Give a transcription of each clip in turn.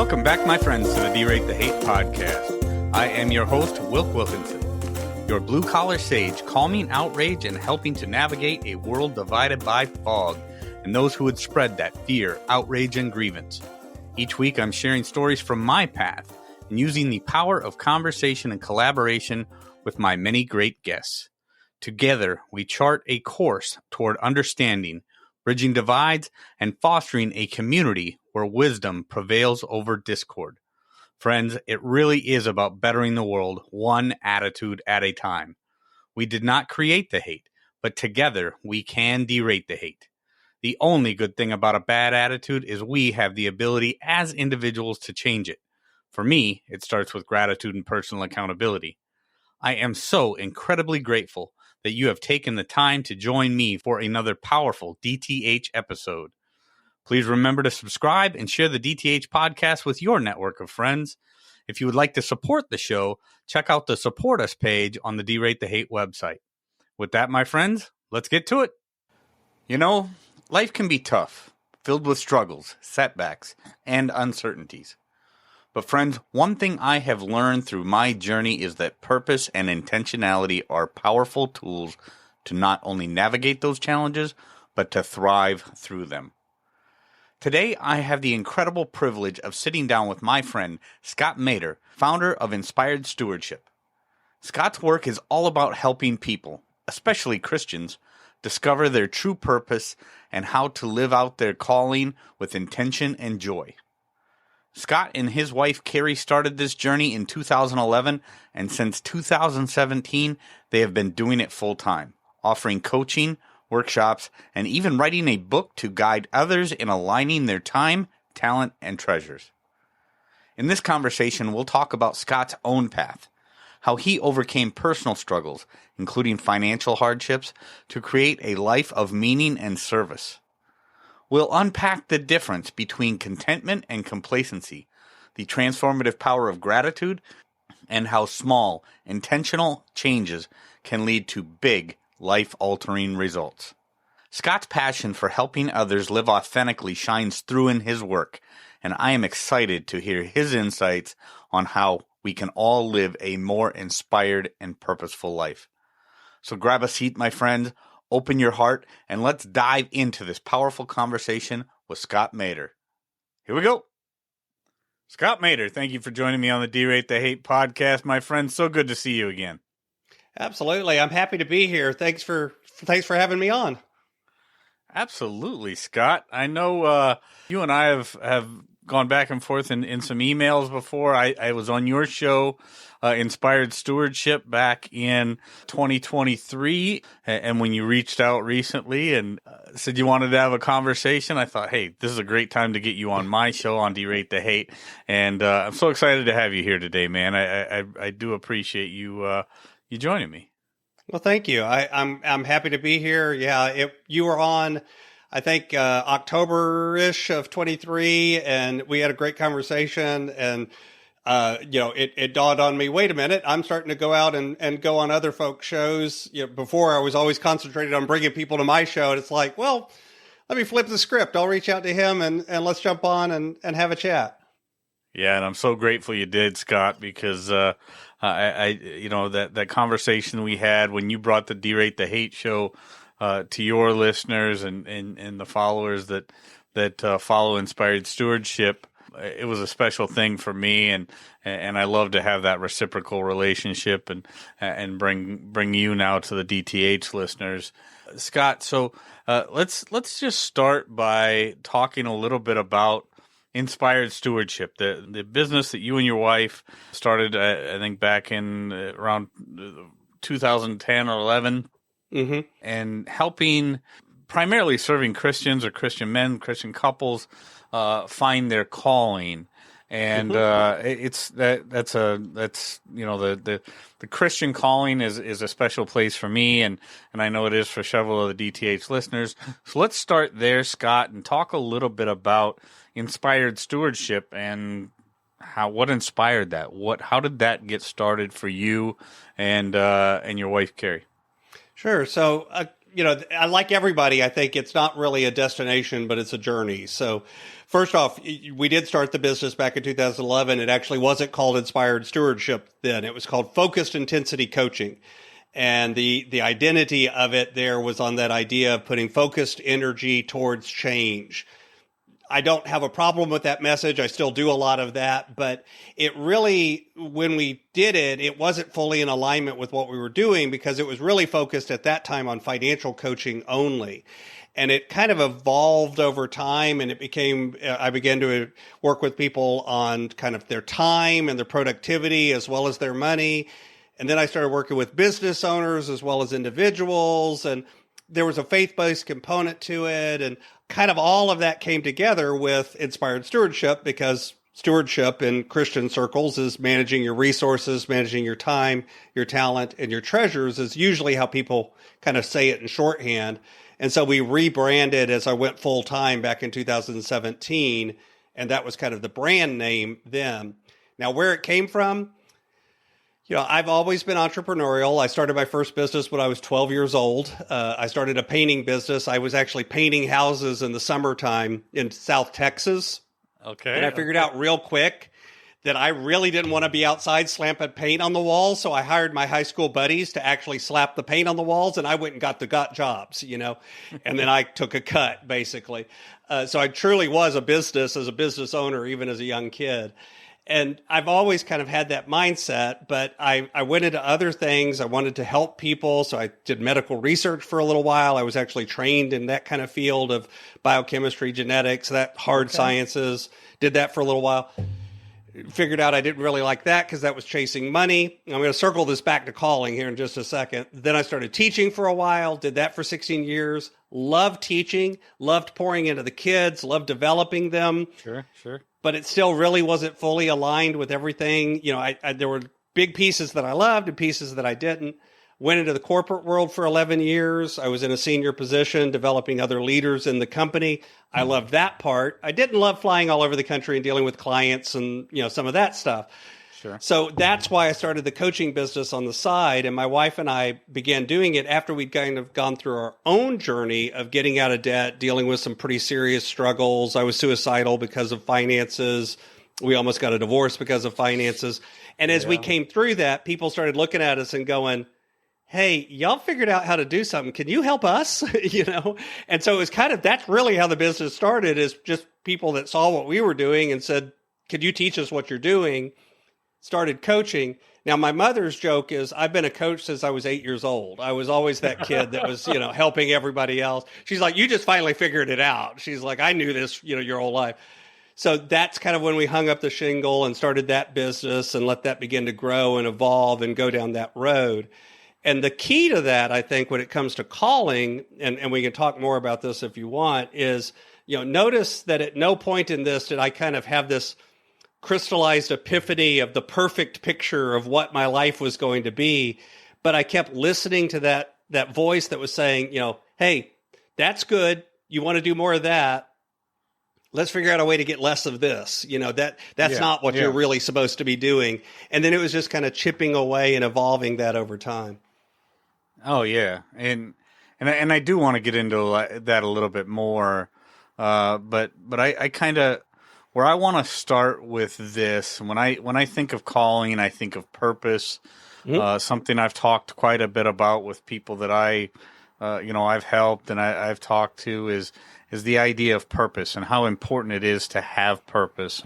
Welcome back, my friends, to the D-Rate the Hate podcast. I am your host, Wilk Wilkinson, your blue-collar sage, calming outrage and helping to navigate a world divided by fog and those who would spread that fear, outrage, and grievance. Each week, I'm sharing stories from my path and using the power of conversation and collaboration with my many great guests. Together, we chart a course toward understanding, bridging divides, and fostering a community where wisdom prevails over discord. Friends, it really is about bettering the world one attitude at a time. We did not create the hate, but together we can derate the hate. The only good thing about a bad attitude is we have the ability as individuals to change it. For me, it starts with gratitude and personal accountability. I am so incredibly grateful that you have taken the time to join me for another powerful DTH episode. Please remember to subscribe and share the DTH podcast with your network of friends. If you would like to support the show, check out the Support Us page on the D-Rate the Hate website. With that, my friends, let's get to it. You know, life can be tough, filled with struggles, setbacks, and uncertainties. But friends, one thing I have learned through my journey is that purpose and intentionality are powerful tools to not only navigate those challenges, but to thrive through them. Today, I have the incredible privilege of sitting down with my friend, Scott Maderer, founder of Inspired Stewardship. Scott's work is all about helping people, especially Christians, discover their true purpose and how to live out their calling with intention and joy. Scott and his wife, Carrie, started this journey in 2011, and since 2017, they have been doing it full time, offering coaching, workshops, and even writing a book to guide others in aligning their time, talent, and treasures. In this conversation, we'll talk about Scott's own path, how he overcame personal struggles, including financial hardships, to create a life of meaning and service. We'll unpack the difference between contentment and complacency, the transformative power of gratitude, and how small, intentional changes can lead to big, life-altering results. Scott's passion for helping others live authentically shines through in his work, and I am excited to hear his insights on how we can all live a more inspired and purposeful life. So grab a seat, my friends, open your heart, and let's dive into this powerful conversation with Scott Maderer. Here we go. Scott Maderer, thank you for joining me on the D-Rate the Hate podcast, my friend. So good to see you again. Absolutely. I'm happy to be here. Thanks for having me on. Absolutely, Scott. I know you and I have gone back and forth in some emails before. I was on your show, Inspired Stewardship, back in 2023. And when you reached out recently and said you wanted to have a conversation, I thought, hey, this is a great time to get you on my show on D-Rate the Hate. And I'm so excited to have you here today, man. I do appreciate you joining me. Well, thank you. I'm happy to be here. Yeah, you were on, I think, October-ish of 23, and we had a great conversation. And it dawned on me, wait a minute, I'm starting to go out and go on other folks' shows. Before I was always concentrated on bringing people to my show, and it's like, well, let me flip the script. I'll reach out to him and let's jump on and have a chat. Yeah, and I'm so grateful you did, Scott, because that conversation we had when you brought the D-Rate the Hate show to your listeners and the followers that follow Inspired Stewardship, it was a special thing for me, and I love to have that reciprocal relationship and bring you now to the DTH listeners, Scott. So let's just start by talking a little bit about Inspired Stewardship, the business that you and your wife started, I think, back in around 2010 or 11, and helping, primarily serving Christians or Christian men, Christian couples, find their calling. And the Christian calling is a special place for me, and I know it is for several of the DTH listeners. So let's start there, Scott, and talk a little bit about Inspired Stewardship and what inspired that. How did that get started for you and your wife, Carrie? Sure. So I like everybody. I think it's not really a destination, but it's a journey. So first off, we did start the business back in 2011. It actually wasn't called Inspired Stewardship then. It was called Focused Intensity Coaching. And the identity of it there was on that idea of putting focused energy towards change. I don't have a problem with that message. I still do a lot of that, but it really, when we did it, it wasn't fully in alignment with what we were doing because it was really focused at that time on financial coaching only. And it kind of evolved over time, and it became, I began to work with people on kind of their time and their productivity as well as their money. And then I started working with business owners as well as individuals, and there was a faith-based component to it, and kind of all of that came together with Inspired Stewardship, because stewardship in Christian circles is managing your resources, managing your time, your talent, and your treasures is usually how people kind of say it in shorthand. And so we rebranded as I went full time back in 2017, and that was kind of the brand name then. Now, where it came from, I've always been entrepreneurial. I started my first business when I was 12 years old. I started a painting business. I was actually painting houses in the summertime in South Texas. Okay. And I figured out real quick that I really didn't want to be outside slapping paint on the walls. So I hired my high school buddies to actually slap the paint on the walls, and I went and got jobs, and then I took a cut, basically. So I truly was a business owner, even as a young kid. And I've always kind of had that mindset, but I went into other things. I wanted to help people. So I did medical research for a little while. I was actually trained in that kind of field of biochemistry, genetics, that hard sciences, did that for a little while. Figured out I didn't really like that because that was chasing money. I'm going to circle this back to calling here in just a second. Then I started teaching for a while, did that for 16 years. Loved teaching, loved pouring into the kids, loved developing them. Sure. But it still really wasn't fully aligned with everything. There were big pieces that I loved and pieces that I didn't. Went into the corporate world for 11 years. I was in a senior position, developing other leaders in the company. I loved that part. I didn't love flying all over the country and dealing with clients and, some of that stuff. Sure. So that's why I started the coaching business on the side. And my wife and I began doing it after we'd kind of gone through our own journey of getting out of debt, dealing with some pretty serious struggles. I was suicidal because of finances. We almost got a divorce because of finances. And as we came through that, people started looking at us and going, hey, y'all figured out how to do something. Can you help us? And so it was that's really how the business started, is just people that saw what we were doing and said, could you teach us what you're doing? Started coaching. Now, my mother's joke is I've been a coach since I was 8 years old. I was always that kid that was, helping everybody else. She's like, you just finally figured it out. She's like, I knew this, your whole life. So that's kind of when we hung up the shingle and started that business and let that begin to grow and evolve and go down that road. And the key to that, I think, when it comes to calling, and we can talk more about this if you want, is, notice that at no point in this did I kind of have this crystallized epiphany of the perfect picture of what my life was going to be. But I kept listening to that voice that was saying, hey, that's good. You want to do more of that. Let's figure out a way to get less of this. That's not what you're really supposed to be doing. And then it was just kind of chipping away and evolving that over time. Oh yeah. And I do want to get into that a little bit more. But I kind of, where I want to start with this, when I think of calling, I think of purpose. Something I've talked quite a bit about with people that I've helped and I've talked to is the idea of purpose and how important it is to have purpose.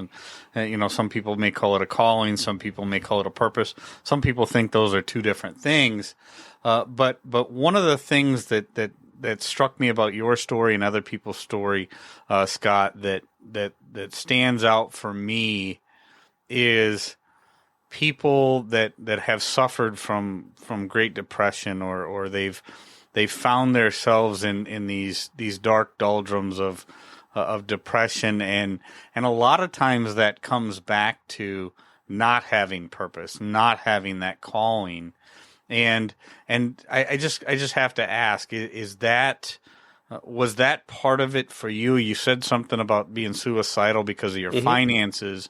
And some people may call it a calling, some people may call it a purpose. Some people think those are two different things. But one of the things that struck me about your story and other people's story, Scott, that stands out for me is people that have suffered from Great Depression or they've found themselves in these dark doldrums of depression, and a lot of times that comes back to not having purpose, not having that calling. And I just have to ask, was that part of it for you? You said something about being suicidal because of your finances.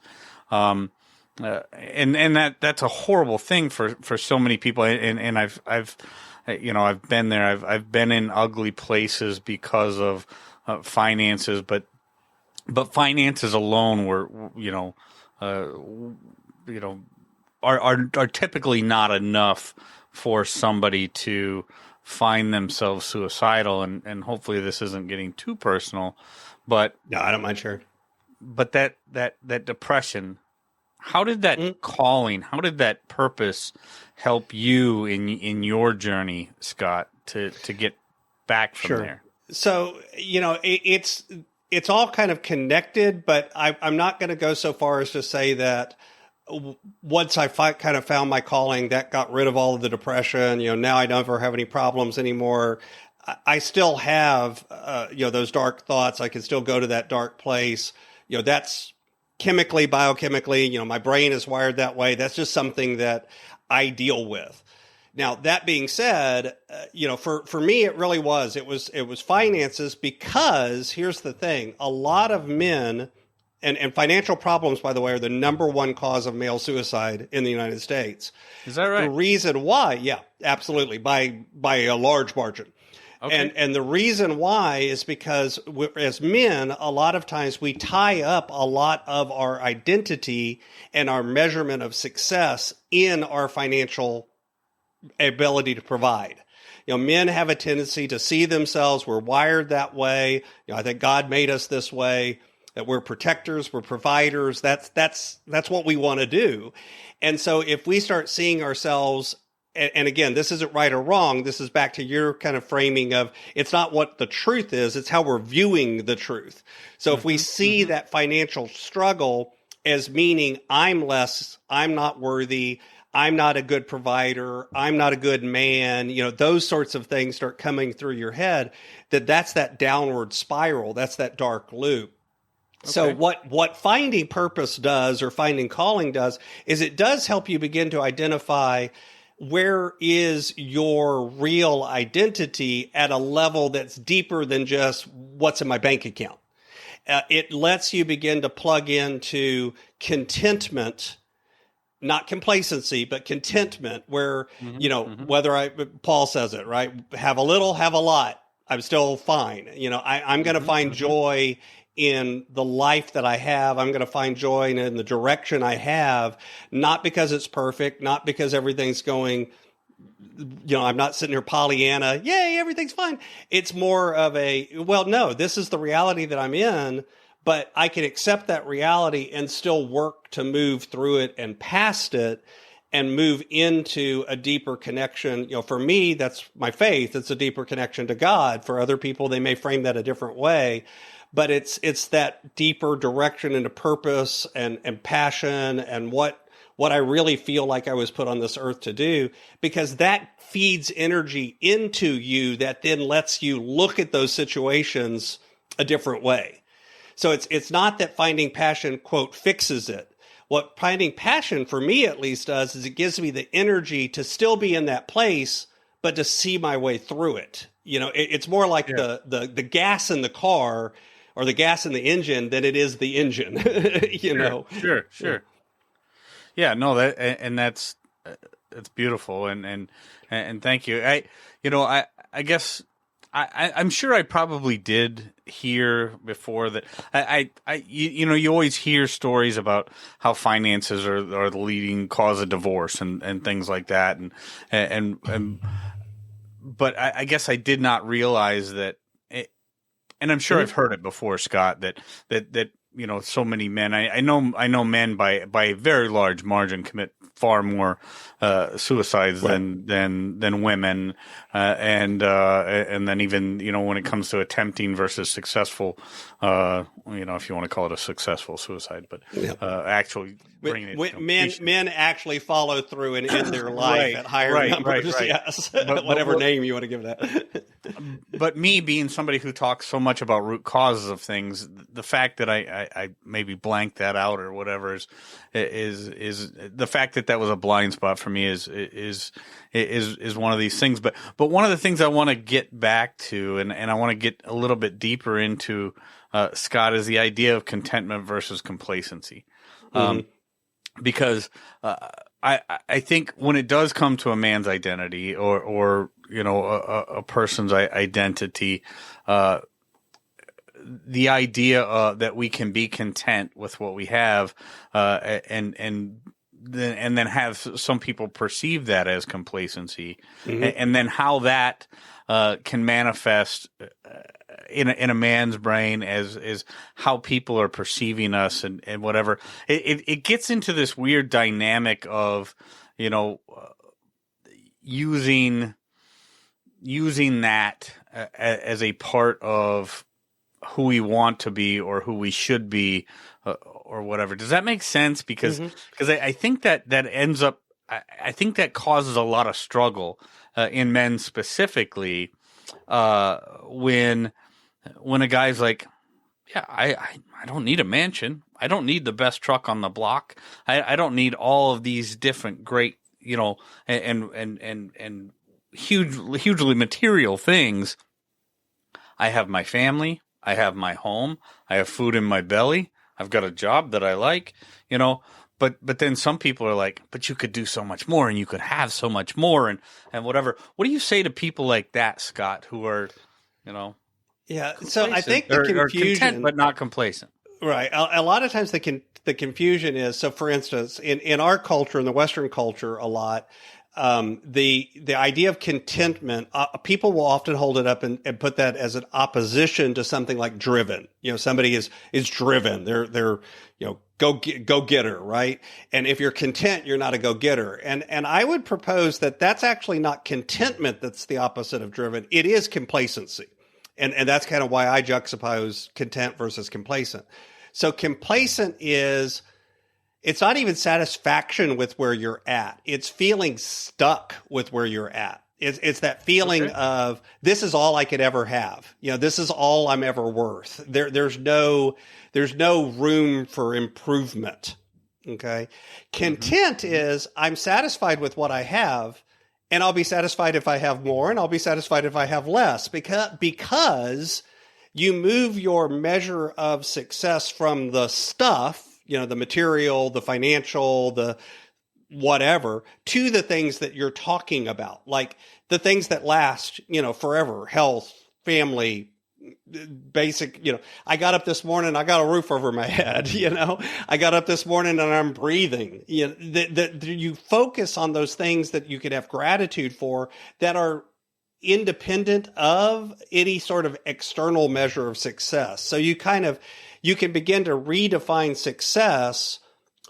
And that's a horrible thing for so many people. And I've I've been there. I've been in ugly places because of finances, but finances alone were, are typically not enough for somebody to find themselves suicidal. And hopefully this isn't getting too personal, but No, I don't mind sharing. But that depression, how did that calling, how did that purpose help you in your journey, Scott, to get back from there? So, it's all kind of connected, but I'm not going to go so far as to say that once I kind of found my calling, that got rid of all of the depression. Now I never have any problems anymore. I still have, those dark thoughts. I can still go to that dark place. That's chemically, biochemically, my brain is wired that way. That's just something that I deal with. Now, that being said, for me, it really was. It was finances, because here's the thing. A lot of men, and financial problems, by the way, are the number one cause of male suicide in the United States. Is that right? The reason why, yeah, absolutely, by a large margin. Okay. And the reason why is because as men, a lot of times we tie up a lot of our identity and our measurement of success in our financial ability to provide. Men have a tendency to see themselves. We're wired that way. I think God made us this way, that we're protectors, we're providers. That's what we want to do. And so if we start seeing ourselves, and again, this isn't right or wrong. This is back to your kind of framing of, it's not what the truth is, it's how we're viewing the truth. So if we see that financial struggle as meaning I'm less, I'm not worthy, I'm not a good provider, I'm not a good man, those sorts of things start coming through your head, that's that downward spiral, that's that dark loop. Okay. So what finding purpose does, or finding calling does, is it does help you begin to identify where is your real identity at a level that's deeper than just what's in my bank account. It lets you begin to plug into contentment, not complacency, but contentment, where, whether Paul says it, right? Have a little, have a lot, I'm still fine. I'm going to find joy in the life that I have. I'm going to find joy in the direction I have, not because it's perfect, not because everything's going, I'm not sitting here Pollyanna, yay, everything's fine. It's more of no, this is the reality that I'm in, but I can accept that reality and still work to move through it and past it and move into a deeper connection. For me, that's my faith. It's a deeper connection to God. For other people, they may frame that a different way. But it's that deeper direction into purpose and passion and what I really feel like I was put on this earth to do, because that feeds energy into you that then lets you look at those situations a different way. So it's not that finding passion, quote, fixes it. What finding passion, for me at least, does is it gives me the energy to still be in that place, but to see my way through it. It's more like the gas in the car, or the gas in the engine, than it is the engine, Sure. Yeah, no, that's beautiful. And thank you. I guess I'm sure I probably did hear before that you always hear stories about how finances are the leading cause of divorce and things like that. But I guess I did not realize that. And I'm sure I've heard it before, Scott, that so many men. I know men by a very large margin commit far more suicides than women, and then even when it comes to attempting versus successful, if you want to call it a successful suicide, but actually bringing it to men actually follow through and end their life at higher numbers. Right. Yes, whatever name you want to give that. But me being somebody who talks so much about root causes of things, the fact that I maybe blanked that out or whatever is the fact that was a blind spot for me is one of these things. But one of the things I want to get back to, and I want to get a little bit deeper into, Scott, is the idea of contentment versus complacency. Because I think when it does come to a man's identity or a person's identity, the idea that we can be content with what we have, and then have some people perceive that as complacency, and then how that can manifest in a man's brain as how people are perceiving us and whatever. It gets into this weird dynamic of using that as a part of who we want to be or who we should be, or whatever. Does that make sense? Because I think that ends up, I think that causes a lot of struggle in men specifically, when a guy's like, yeah, I don't need a mansion. I don't need the best truck on the block. I don't need all of these different great, and hugely material things. I have my family. I have my home. I have food in my belly. I've got a job that I like, But then some people are like, but you could do so much more, and you could have so much more, and whatever. What do you say to people like that, Scott, who are, Yeah. So I think the confusion, or content but not complacent. Right. A lot of times the confusion is, so for instance, in our culture, in the Western culture, a lot, the idea of contentment, people will often hold it up and put that as an opposition to something like driven. Somebody is driven. They're go getter, right? And if you're content, you're not a go getter. And I would propose that that's actually not contentment. That's the opposite of driven. It is complacency. And that's kind of why I juxtapose content versus complacent. So complacent is, it's not even satisfaction with where you're at. It's feeling stuck with where you're at. It's that feeling of, this is all I could ever have. This is all I'm ever worth. There's no room for improvement. Okay. Content is, I'm satisfied with what I have, and I'll be satisfied if I have more, and I'll be satisfied if I have less, because you move your measure of success from the stuff, the material, the financial, the whatever, to the things that you're talking about, like the things that last, forever: health, family, basic, I got up this morning, I got a roof over my head, I got up this morning and I'm breathing. You focus on those things that you could have gratitude for, that are independent of any sort of external measure of success. So you can begin to redefine success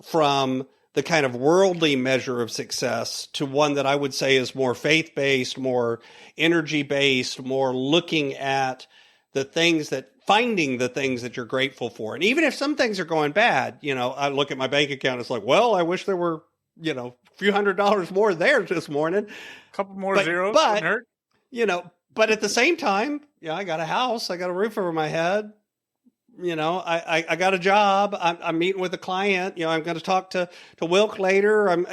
from the kind of worldly measure of success to one that I would say is more faith-based, more energy-based, more looking at finding the things that you're grateful for. And even if some things are going bad, I look at my bank account, it's like, well, I wish there were, a few $100s more there this morning. A couple more zeros. But, but at the same time, I got a house, I got a roof over my head. I got a job. I'm meeting with a client. I'm going to talk to Wilk later.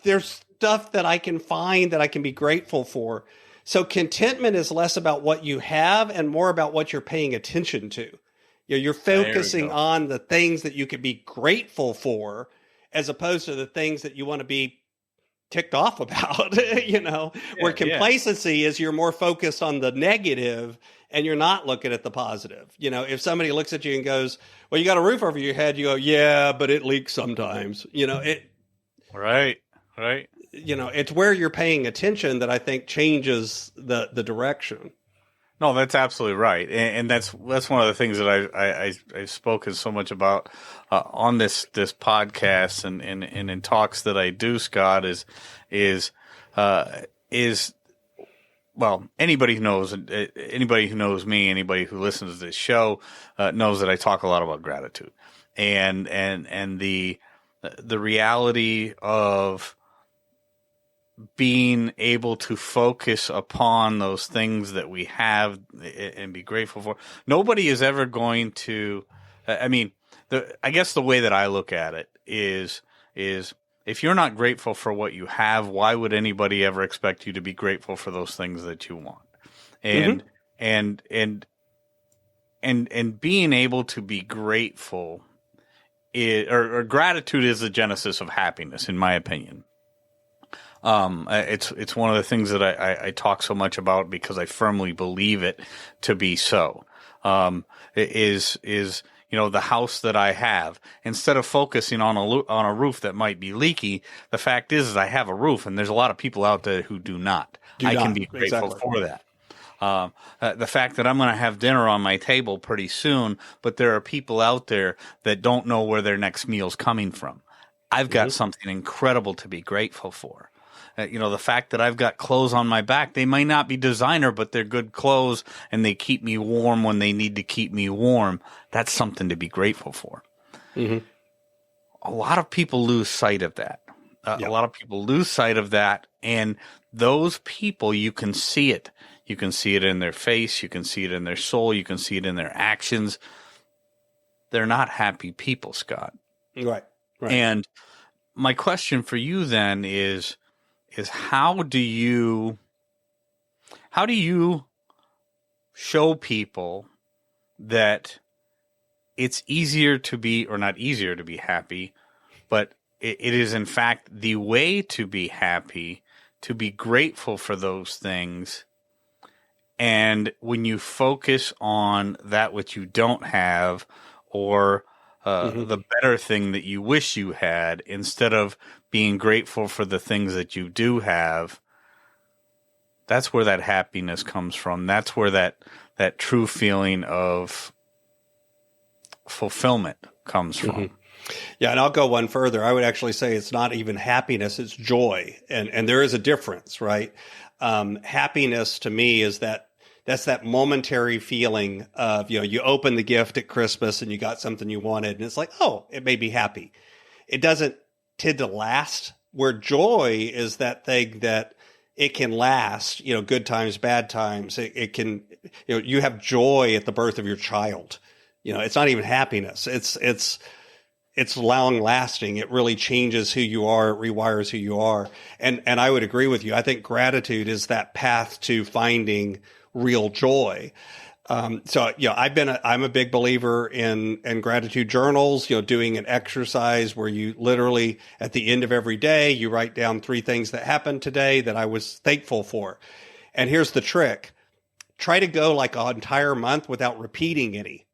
There's stuff that I can find that I can be grateful for. So contentment is less about what you have and more about what you're paying attention to. You're focusing on the things that you could be grateful for, as opposed to the things that you want to be ticked off about, where complacency is, you're more focused on the negative and you're not looking at the positive. If somebody looks at you and goes, well, you got a roof over your head, you go, yeah, but it leaks sometimes. Right. It's where you're paying attention that I think changes the direction. No, that's absolutely right, and that's one of the things that I've spoken so much about on this podcast and in talks that I do, Scott, is well, anybody who knows me, anybody who listens to this show knows that I talk a lot about gratitude and the reality of being able to focus upon those things that we have and be grateful for. Nobody is ever going to, I guess the way that I look at it is if you're not grateful for what you have, why would anybody ever expect you to be grateful for those things that you want? And being able to be grateful or gratitude is the genesis of happiness, in my opinion. It's one of the things that I talk so much about because I firmly believe it to be so. Is the house that I have, instead of focusing on a roof that might be leaky, the fact is I have a roof, and there's a lot of people out there who do not. I can be grateful for that. The fact that I'm going to have dinner on my table pretty soon, but there are people out there that don't know where their next meal's coming from. I've got something incredible to be grateful for. The fact that I've got clothes on my back, they might not be designer, but they're good clothes and they keep me warm when they need to keep me warm. That's something to be grateful for. Mm-hmm. A lot of people lose sight of that. A lot of people lose sight of that. And those people, you can see it. You can see it in their face. You can see it in their soul. You can see it in their actions. They're not happy people, Scott. Right. And my question for you then is how do you show people that it's easier to be, or not easier to be happy, but it is in fact the way to be happy, to be grateful for those things. And when you focus on that which you don't have, or the better thing that you wish you had, instead of being grateful for the things that you do have, that's where that happiness comes from. That's where that true feeling of fulfillment comes from. Mm-hmm. Yeah, and I'll go one further. I would actually say it's not even happiness, it's joy. And there is a difference, right? Happiness to me is that's that momentary feeling of, you open the gift at Christmas and you got something you wanted and it's like, oh, it made me happy. It doesn't tend to last, where joy is that thing that it can last, good times, bad times. It can, you have joy at the birth of your child. It's not even happiness. It's long lasting. It really changes who you are. It rewires who you are. And I would agree with you. I think gratitude is that path to finding real joy. I'm a big believer in gratitude journals, doing an exercise where you literally at the end of every day, you write down 3 things that happened today that I was thankful for. And here's the trick. Try to go like an entire month without repeating any.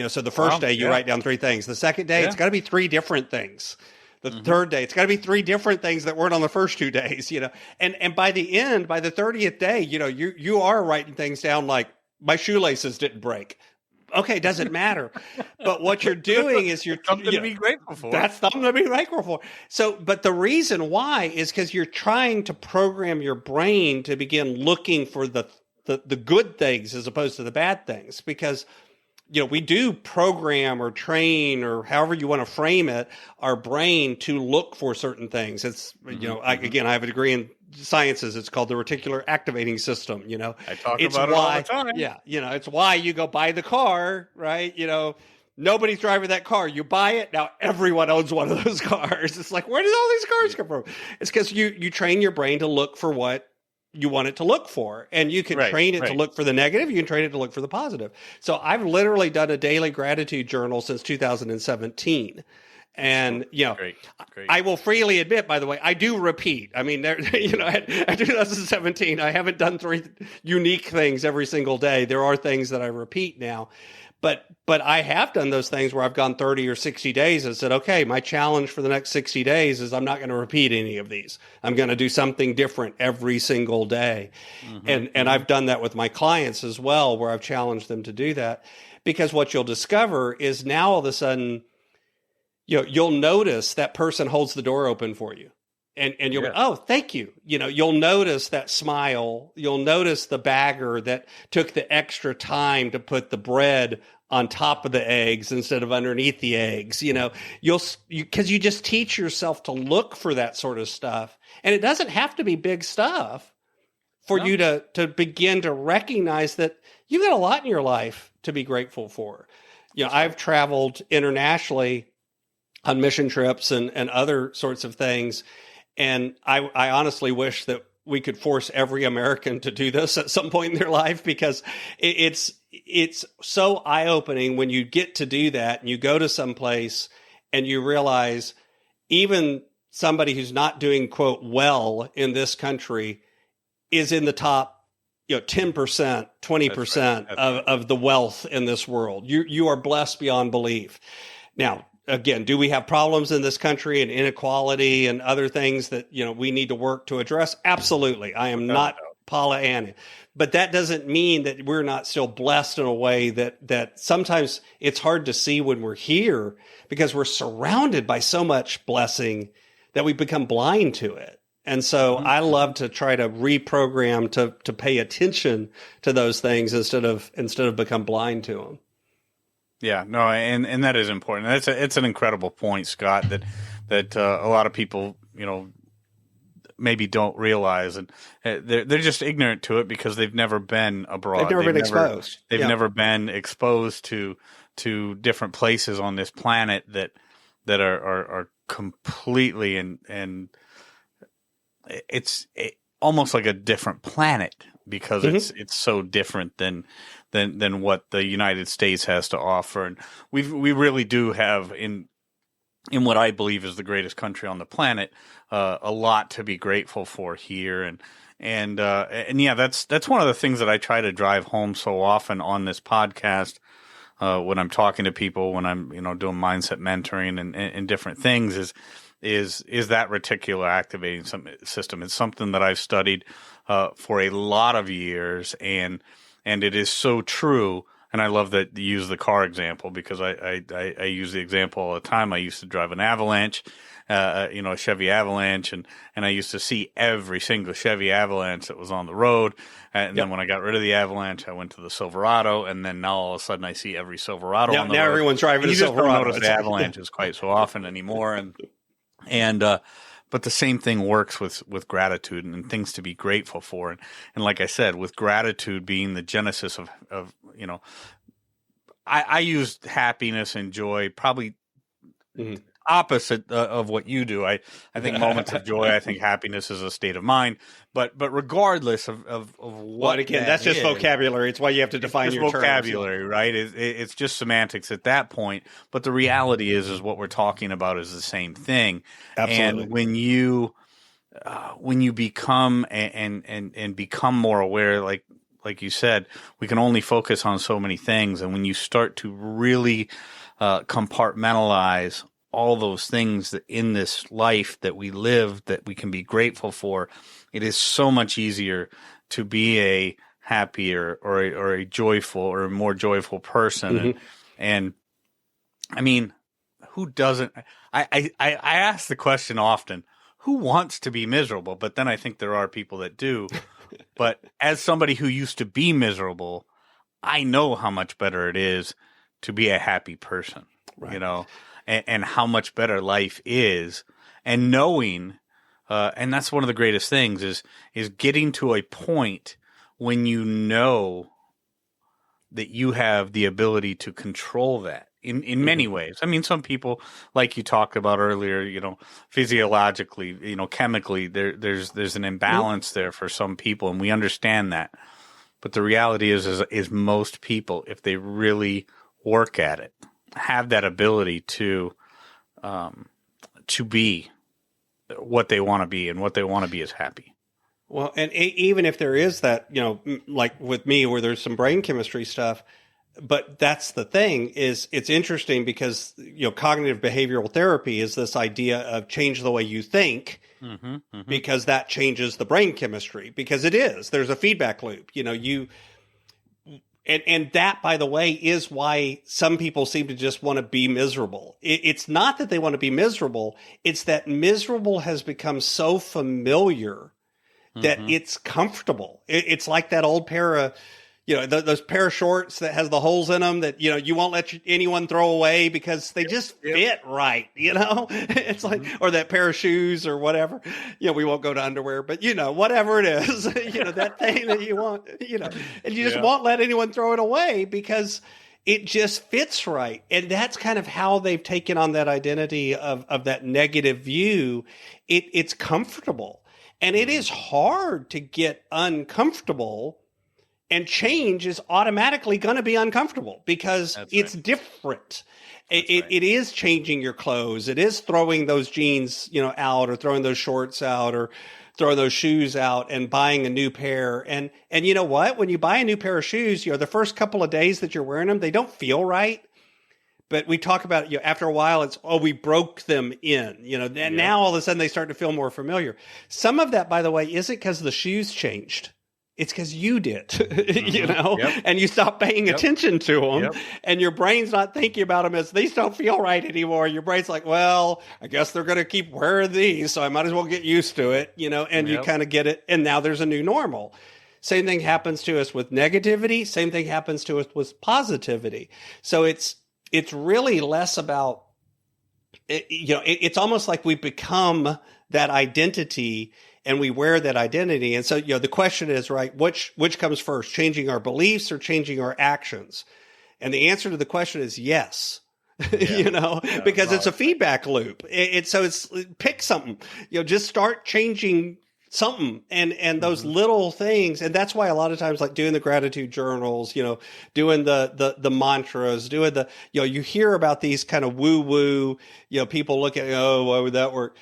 So the first day you write down 3 things. The second day, it's got to be 3 different things. The third day, it's got to be 3 different things that weren't on the first 2 days, and by the end, by the 30th day, you are writing things down like, my shoelaces didn't break. Okay, doesn't matter. But what you're doing is you're something to be grateful for. That's something to be grateful for. So, but the reason why is because you're trying to program your brain to begin looking for the good things as opposed to the bad things, because we do program or train, or however you want to frame it, our brain to look for certain things. It's, I have a degree in sciences. It's called the reticular activating system. I talk about it all the time. Yeah. It's why you go buy the car, right? Nobody's driving that car. You buy it. Now everyone owns one of those cars. It's like, where did all these cars come from? It's because you train your brain to look for what you want it to look for. And you can train it to look for the negative. You can train it to look for the positive. So I've literally done a daily gratitude journal since 2017. And, Great. I will freely admit, by the way, I do repeat. I mean, at 2017, I haven't done 3 unique things every single day. There are things that I repeat now. But I have done those things where I've gone 30 or 60 days and said, okay, my challenge for the next 60 days is I'm not going to repeat any of these. I'm going to do something different every single day. And I've done that with my clients as well, where I've challenged them to do that. Because what you'll discover is now all of a sudden, you'll notice that person holds the door open for you. And you'll go, oh, thank you. You'll notice that smile. You'll notice the bagger that took the extra time to put the bread on top of the eggs instead of underneath the eggs. Because you just teach yourself to look for that sort of stuff. And it doesn't have to be big stuff for you to begin to recognize that you've got a lot in your life to be grateful for. I've traveled internationally on mission trips and other sorts of things. And I honestly wish that we could force every American to do this at some point in their life, because it's so eye-opening when you get to do that and you go to some place and you realize even somebody who's not doing, quote, well in this country is in the top, 10%, 20% of the wealth in this world. You are blessed beyond belief. Now, again, do we have problems in this country and inequality and other things that, we need to work to address? Absolutely. I am not Pollyanna. But that doesn't mean that we're not still blessed in a way that sometimes it's hard to see when we're here because we're surrounded by so much blessing that we become blind to it. And so I love to try to reprogram to pay attention to those things instead of become blind to them. Yeah, no, and that is important. It's an incredible point, Scott, that a lot of people, maybe don't realize, and they're just ignorant to it because they've never been abroad. They've never been exposed. They've never been exposed to different places on this planet that are completely and it's almost like a different planet because it's so different than what the United States has to offer, and we really do have in what I believe is the greatest country on the planet, a lot to be grateful for here. And yeah, that's one of the things that I try to drive home so often on this podcast, when I'm talking to people, when I'm, doing mindset mentoring and different things is that reticular activating system. It's something that I've studied, for a lot of years, and it is so true. And I love that you use the car example because I use the example all the time. I used to drive an Avalanche, a Chevy Avalanche, and I used to see every single Chevy Avalanche that was on the road. And then when I got rid of the Avalanche, I went to the Silverado, and then now all of a sudden I see every Silverado on the road. Now everyone's driving a Silverado. You just don't notice the Avalanches quite so often anymore. But the same thing works with gratitude and things to be grateful for. And like I said, with gratitude being the genesis of I used happiness and joy probably opposite of what you do. I think moments of joy, I think happiness is a state of mind. But regardless of what, well, again, that's just vocabulary. It's why you have to define your vocabulary, terms. Right? It's just semantics at that point. But the reality is what we're talking about is the same thing. Absolutely. And when you become and become more aware, like you said, we can only focus on so many things. And when you start to really compartmentalize all those things that in this life that we live that we can be grateful for, it is so much easier to be a happier or a joyful or a more joyful person. And I mean, who doesn't? I ask the question often, who wants to be miserable? But then I think there are people that do. But as somebody who used to be miserable, I know how much better it is to be a happy person, right. And how much better life is, and knowing, and that's one of the greatest things is getting to a point when you know that you have the ability to control that in many ways. I mean, some people, like you talked about earlier, physiologically, chemically, there's an imbalance there for some people, and we understand that. But the reality is most people, if they really work at it, have that ability to be what they want to be, and what they want to be is happy. Well, and even if there is that, like with me, where there's some brain chemistry stuff, but that's the thing is it's interesting because, cognitive behavioral therapy is this idea of change the way you think, because that changes the brain chemistry, because there's a feedback loop, And that, by the way, is why some people seem to just want to be miserable. It's not that they want to be miserable. It's that miserable has become so familiar that it's comfortable. It's like that old pair of, those pair of shorts that has the holes in them that, you won't let anyone throw away because they just fit right, It's like, or that pair of shoes or whatever. We won't go to underwear, but, whatever it is, that thing that you want, and you just won't let anyone throw it away because it just fits right. And that's kind of how they've taken on that identity of that negative view. It's comfortable. And it is hard to get uncomfortable And change is automatically going to be uncomfortable because it's different. It is changing your clothes. It is throwing those jeans, out, or throwing those shorts out, or throwing those shoes out and buying a new pair. And you know what? When you buy a new pair of shoes, the first couple of days that you're wearing them, they don't feel right. But we talk about, after a while, it's, we broke them in, and now all of a sudden they start to feel more familiar. Some of that, by the way, isn't because the shoes changed. It's because you did, and you stopped paying attention to them, and your brain's not thinking about them as these don't feel right anymore. Your brain's like, well, I guess they're going to keep wearing these, so I might as well get used to it, and you kind of get it. And now there's a new normal. Same thing happens to us with negativity. Same thing happens to us with positivity. So it's really less about, it's almost like we become that identity and we wear that identity. And so, the question is, right, which comes first, changing our beliefs or changing our actions? And the answer to the question is yes, because it's a feedback loop. So pick something, just start changing something and those little things. And that's why a lot of times, like doing the gratitude journals, doing the mantras, doing you hear about these kind of woo woo, people look at, why would that work?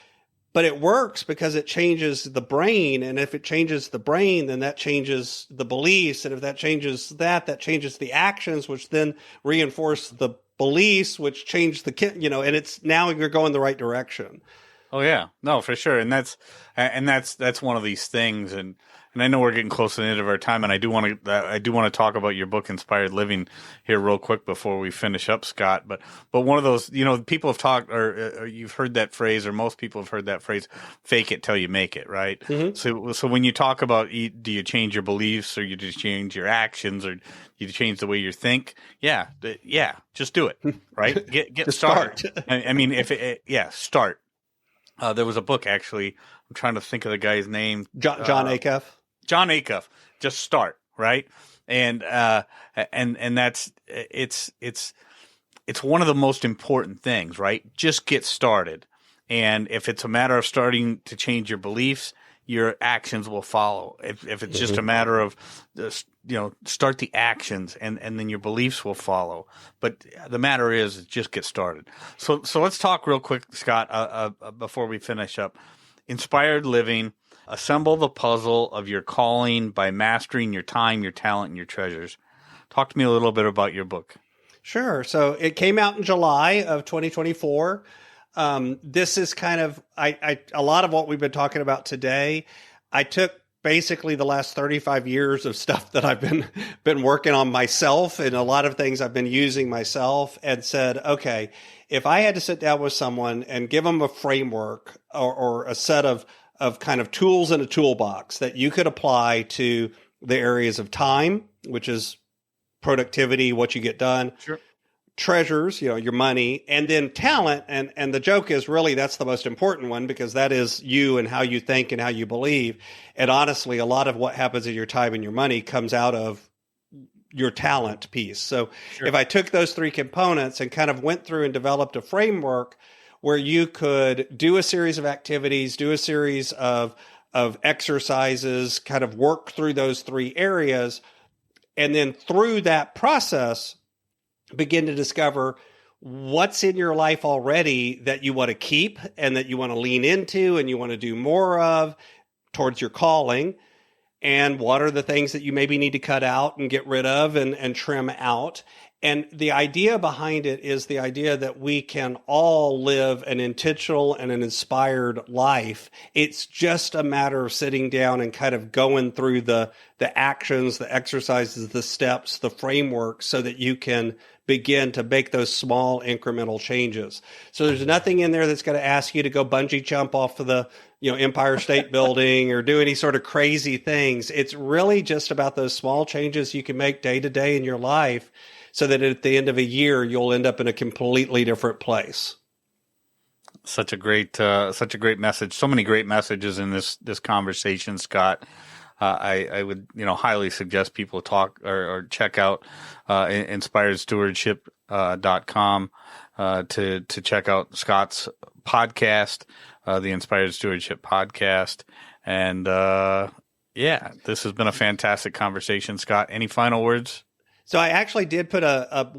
But it works because it changes the brain. And if it changes the brain, then that changes the beliefs. And if that changes that changes the actions, which then reinforce the beliefs, which change and it's now you're going the right direction. Oh yeah, no, for sure. And that's one of these things. And I know we're getting close to the end of our time, and I do want to talk about your book, Inspired Living, here real quick before we finish up, Scott. But one of those, people have talked, or you've heard that phrase, or most people have heard that phrase, "Fake it till you make it," right? Mm-hmm. So when you talk about, do you change your beliefs, or you just change your actions, or you change the way you think? Yeah, just do it, right? Get started. I mean, start. There was a book, actually. I'm trying to think of the guy's name. John Acuff. John Acuff. Just start, right? And that's it's one of the most important things, right? Just get started. And if it's a matter of starting to change your beliefs, your actions will follow. If it's just a matter of start the actions and then your beliefs will follow. But the matter is just get started. So let's talk real quick, Scott, before we finish up. Inspired Living, assemble the puzzle of your calling by mastering your time, your talent, and your treasures. Talk to me a little bit about your book. Sure. So it came out in July of 2024. This is kind of a lot of what we've been talking about today. I took basically the last 35 years of stuff that I've been working on myself, and a lot of things I've been using myself, and said, okay, if I had to sit down with someone and give them a framework or a set of kind of tools in a toolbox that you could apply to the areas of time, which is productivity, what you get done. Sure. Treasures, your money, and then talent. And the joke is really that's the most important one, because that is you and how you think and how you believe. And honestly, a lot of what happens in your time and your money comes out of your talent piece. So sure. If I took those three components and kind of went through and developed a framework where you could do a series of activities, do a series of exercises, kind of work through those three areas, and then through that process, begin to discover what's in your life already that you want to keep and that you want to lean into and you want to do more of towards your calling, and what are the things that you maybe need to cut out and get rid of and trim out. And the idea behind it is the idea that we can all live an intentional and an inspired life. It's just a matter of sitting down and kind of going through the actions, the exercises, the steps, the framework, so that you can begin to make those small incremental changes. So there's nothing in there that's going to ask you to go bungee jump off of the Empire State Building or do any sort of crazy things. It's really just about those small changes you can make day to day in your life, so that at the end of a year, you'll end up in a completely different place. Such a great message. So many great messages in this conversation, Scott. I would highly suggest people talk or check out inspiredstewardship.com to check out Scott's podcast, the Inspired Stewardship podcast, and Yeah, this has been a fantastic conversation, Scott. Any final words? So I actually did put a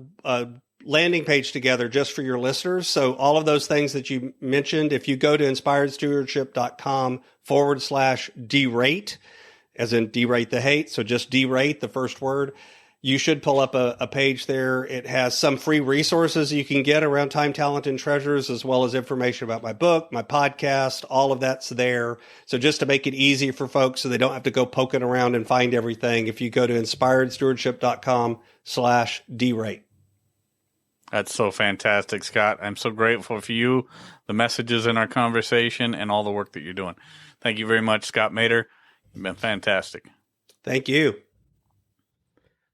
landing page together just for your listeners. So all of those things that you mentioned, if you go to inspiredstewardship.com/derate, as in derate the hate, so just derate the first word, you should pull up a page there. It has some free resources you can get around time, talent, and treasures, as well as information about my book, my podcast, all of that's there. So just to make it easy for folks so they don't have to go poking around and find everything, if you go to inspiredstewardship.com/derate. That's so fantastic, Scott. I'm so grateful for you, the messages in our conversation, and all the work that you're doing. Thank you very much, Scott Maderer. You've been fantastic. Thank you.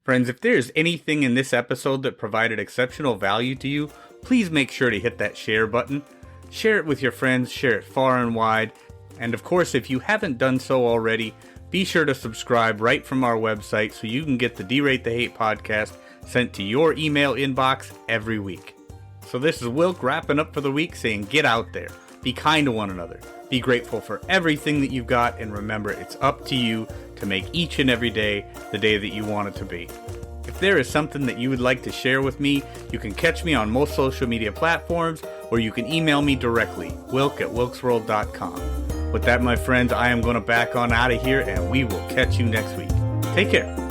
Friends, if there's anything in this episode that provided exceptional value to you, please make sure to hit that share button. Share it with your friends, share it far and wide. And of course, if you haven't done so already, be sure to subscribe right from our website so you can get the Derate the Hate podcast sent to your email inbox every week. So this is Wilk wrapping up for the week saying get out there, be kind to one another, be grateful for everything that you've got, and remember it's up to you to make each and every day the day that you want it to be. If there is something that you would like to share with me, you can catch me on most social media platforms, or you can email me directly, wilk@wilksworld.com. With that, my friends, I am going to back on out of here, and we will catch you next week. Take care.